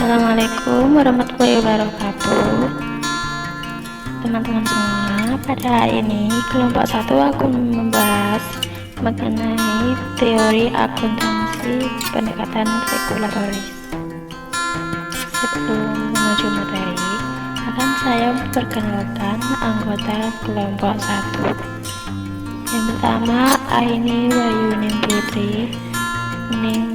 Assalamualaikum warahmatullahi wabarakatuh. Teman-teman semua, pada hari ini kelompok 1 akan membahas mengenai teori akuntansi pendekatan regulatoris. Sebelum menuju materi, akan saya perkenalkan anggota kelompok 1. Yang pertama, Aini Wahyuni Putri, NIM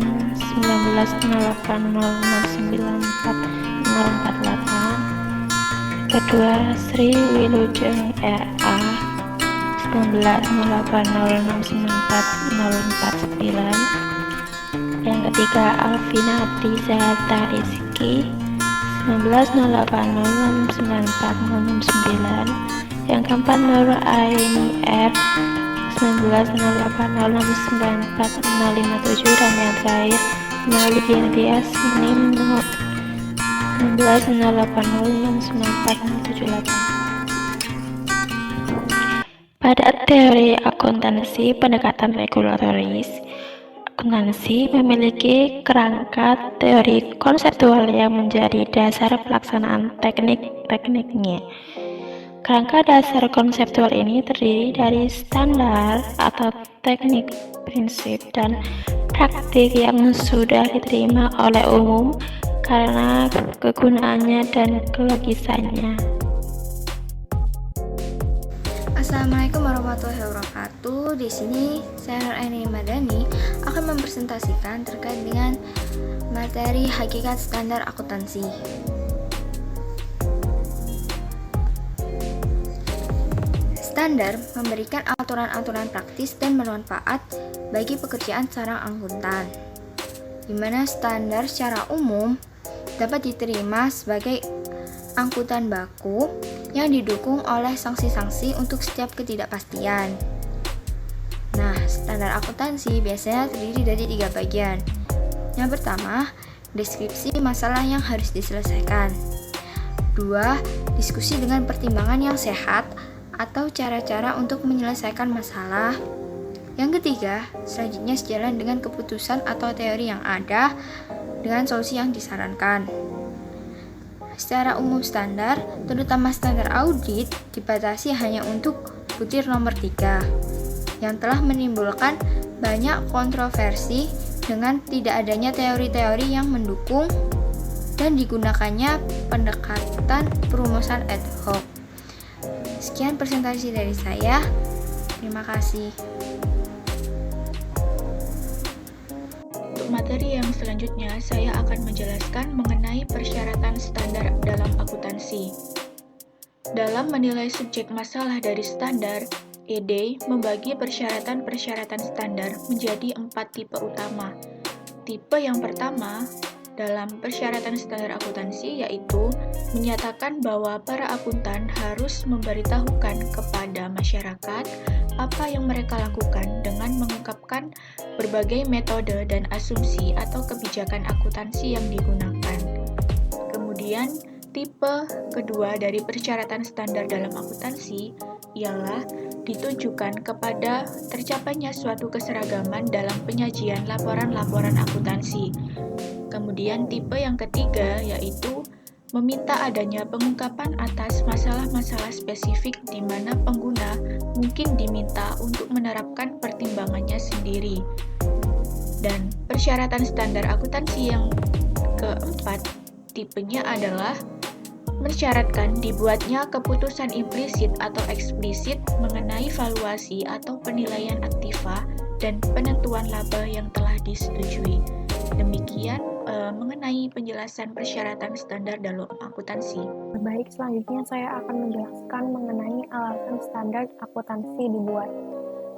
190806940448. Kedua, Sri Wilujeng RA 190806940449. Yang ketiga, Alvina Apriza Rizky 1908069409. Yang keempat, Nur Aini R 1908069457. Dan yang terakhir, Maulid Tias NIM 1908069478. Pada teori akuntansi pendekatan regulatoris, akuntansi memiliki kerangka teori konseptual yang menjadi dasar pelaksanaan teknik-tekniknya. Kerangka dasar konseptual ini terdiri dari standar atau teknik, prinsip, dan praktik yang sudah diterima oleh umum karena kegunaannya dan kelogisannya. Assalamualaikum warahmatullahi wabarakatuh. Di sini saya Nur Aini Madani akan mempresentasikan terkait dengan materi hakikat standar akuntansi. Standar memberikan aturan-aturan praktis dan bermanfaat bagi pekerjaan seorang akuntan, di mana standar secara umum dapat diterima sebagai angkutan baku yang didukung oleh sanksi-sanksi untuk setiap ketidakpastian. Nah, standar akuntansi biasanya terdiri dari 3 bagian. Yang pertama, deskripsi masalah yang harus diselesaikan. 2. Diskusi dengan pertimbangan yang sehat atau cara-cara untuk menyelesaikan masalah. Yang ketiga, selanjutnya sejalan dengan keputusan atau teori yang ada dengan solusi yang disarankan. Secara umum standar, terutama standar audit, dibatasi hanya untuk butir nomor 3, yang telah menimbulkan banyak kontroversi dengan tidak adanya teori-teori yang mendukung dan digunakannya pendekatan perumusan ad hoc. Sekian presentasi dari saya. Terima kasih. Untuk materi yang selanjutnya, saya akan menjelaskan mengenai persyaratan standar dalam akuntansi. Dalam menilai subjek masalah dari standar, ED membagi persyaratan-persyaratan standar menjadi 4 tipe utama. Tipe yang pertama dalam persyaratan standar akuntansi yaitu menyatakan bahwa para akuntan harus memberitahukan kepada masyarakat apa yang mereka lakukan dengan mengungkapkan berbagai metode dan asumsi atau kebijakan akuntansi yang digunakan. Kemudian, tipe kedua dari persyaratan standar dalam akuntansi ialah ditujukan kepada tercapainya suatu keseragaman dalam penyajian laporan-laporan akuntansi. Kemudian tipe yang ketiga yaitu meminta adanya pengungkapan atas masalah-masalah spesifik di mana pengguna mungkin diminta untuk menerapkan pertimbangannya sendiri. Dan persyaratan standar akuntansi yang keempat tipenya adalah mensyaratkan dibuatnya keputusan implisit atau eksplisit mengenai valuasi atau penilaian aktiva dan penentuan laba yang telah disetujui. Demikian mengenai penjelasan persyaratan standar dalam akuntansi. Baik, selanjutnya saya akan menjelaskan mengenai alasan standar akuntansi dibuat.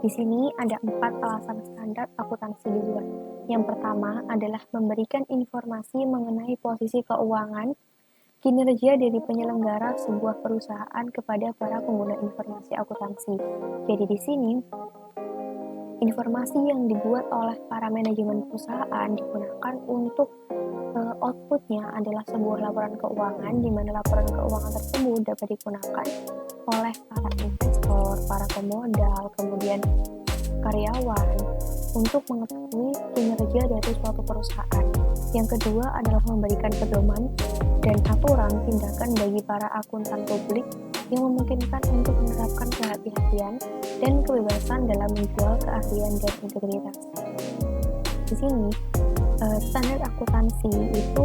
Di sini ada 4 alasan standar akuntansi dibuat. Yang pertama adalah memberikan informasi mengenai posisi keuangan, kinerja dari penyelenggara sebuah perusahaan kepada para pengguna informasi akuntansi. Jadi di sini informasi yang dibuat oleh para manajemen perusahaan digunakan untuk outputnya adalah sebuah laporan keuangan, di mana laporan keuangan tersebut dapat digunakan oleh para investor, para pemodal, kemudian karyawan untuk mengetahui kinerja dari suatu perusahaan. Yang kedua adalah memberikan pedoman dan aturan tindakan bagi para akuntan publik yang memungkinkan untuk menerapkan kehati-hatian dan kebebasan dalam menjual keahlian dan integritas. Di sini, standar akuntansi itu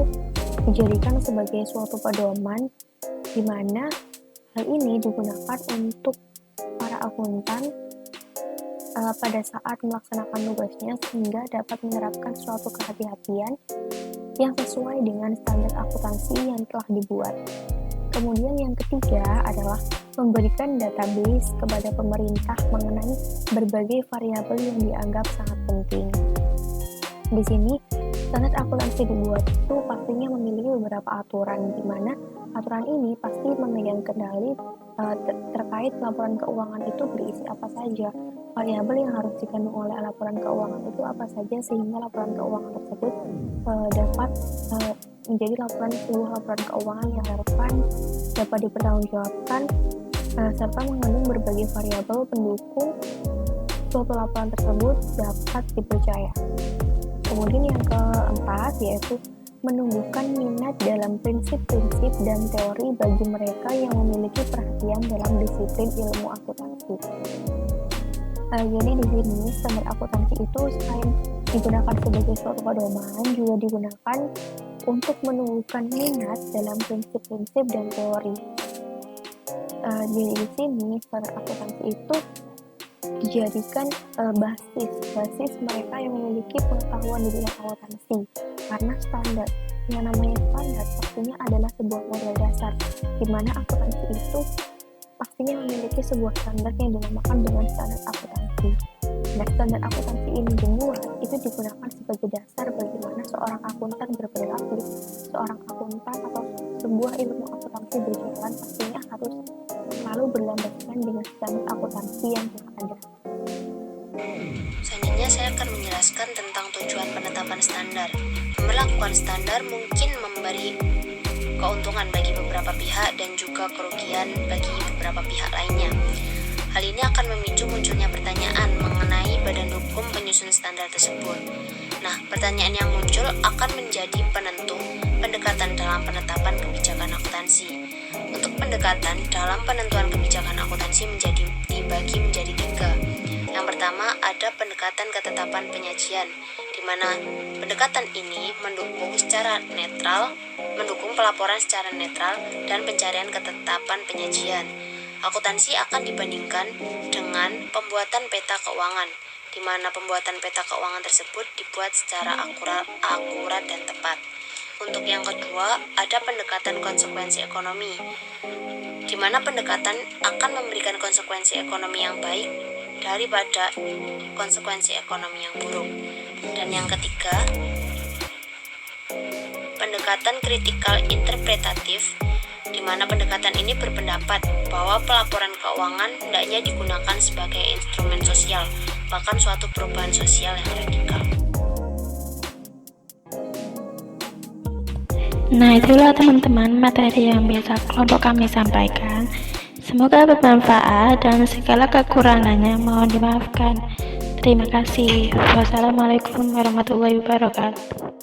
dijadikan sebagai suatu pedoman di mana hal ini digunakan untuk para akuntan pada saat melaksanakan tugasnya sehingga dapat menerapkan suatu kehati-hatian yang sesuai dengan standar akuntansi yang telah dibuat. Kemudian yang ketiga adalah memberikan database kepada pemerintah mengenai berbagai variabel yang dianggap sangat penting. Di sini, standar akuntansi dibuat itu pastinya memiliki beberapa aturan, di mana aturan ini pasti memegang kendali terkait laporan keuangan itu berisi apa saja, variabel yang harus dikandung oleh laporan keuangan itu apa saja, sehingga laporan keuangan tersebut dapat menjadi sebuah laporan keuangan yang relevan, dapat dipertanggungjawabkan, serta mengandung berbagai variabel pendukung suatu laporan tersebut dapat dipercaya. Kemudian yang keempat yaitu menumbuhkan minat dalam prinsip-prinsip dan teori bagi mereka yang memiliki perhatian dalam disiplin ilmu akuntansi. Jadi di sini standar akuntansi itu selain digunakan sebagai suatu pedoman, juga digunakan untuk menumbuhkan minat dalam prinsip-prinsip dan teori. Jadi di sini standar akuntansi itu dijadikan basis mereka yang memiliki pengetahuan di bidang akuntansi, karena standar yang namanya standar pastinya adalah sebuah modal dasar di mana akuntansi itu pastinya memiliki sebuah standar yang dinamakan dengan standar akuntansi. Nah, standar akuntansi ini dibuat itu digunakan sebagai dasar bagaimana seorang akuntan berperilaku. Seorang akuntan atau sebuah ilmu akuntansi berjalan pastinya harus selalu berlandaskan dengan standar akuntansi yang telah ada. Selanjutnya saya akan menjelaskan tentang tujuan penetapan standar. Melakukan standar mungkin memberi keuntungan bagi beberapa pihak dan juga kerugian bagi beberapa pihak lainnya. Hal ini akan memicu munculnya pertanyaan mengenai badan hukum penyusun standar tersebut. Nah, pertanyaan yang muncul akan menjadi penentu pendekatan dalam penetapan kebijakan akuntansi. Untuk pendekatan dalam penentuan kebijakan akuntansi dibagi menjadi 3. Yang pertama ada pendekatan ketetapan penyajian, di mana pendekatan ini mendukung pelaporan secara netral dan pencarian ketetapan penyajian. Akuntansi akan dibandingkan dengan pembuatan peta keuangan, di mana pembuatan peta keuangan tersebut dibuat secara akurat dan tepat. Untuk yang kedua, ada pendekatan konsekuensi ekonomi, di mana pendekatan akan memberikan konsekuensi ekonomi yang baik daripada konsekuensi ekonomi yang buruk. Dan yang ketiga, pendekatan kritikal interpretatif, di mana pendekatan ini berpendapat bahwa pelaporan keuangan hendaknya digunakan sebagai instrumen sosial, bahkan suatu perubahan sosial yang radikal. Nah, itulah teman-teman materi yang bisa kelompok kami sampaikan. Semoga bermanfaat dan segala kekurangannya mohon dimaafkan. Terima kasih. Wassalamualaikum warahmatullahi wabarakatuh.